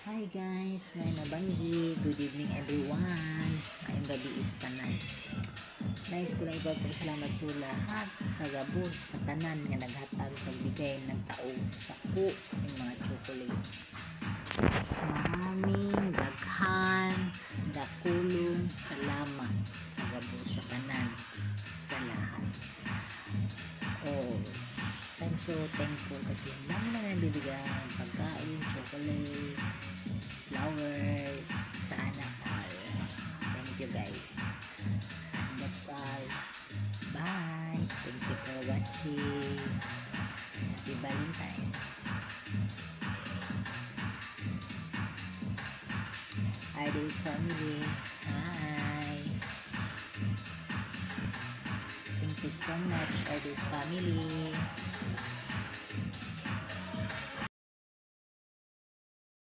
Hi guys, may nabanggi. Good evening everyone. Ngayong gabi is tanan. Nice ko lang ipagpasalamat sa lahat sa gabos, sa tanan nga naghatag pagbigay ng tao sa ko ng mga chocolates. Maraming daghan, dakulong salamat sa gabos, sa tanan, sa lahat. Oh, I'm so thankful kasi dami na nabibigyan pagkain, chocolates, flowers, sana all. Thank you guys. That's all. Bye. Thank you for watching. Happy Valentine's. Hi, this family. Hi. Thank you so much, this family.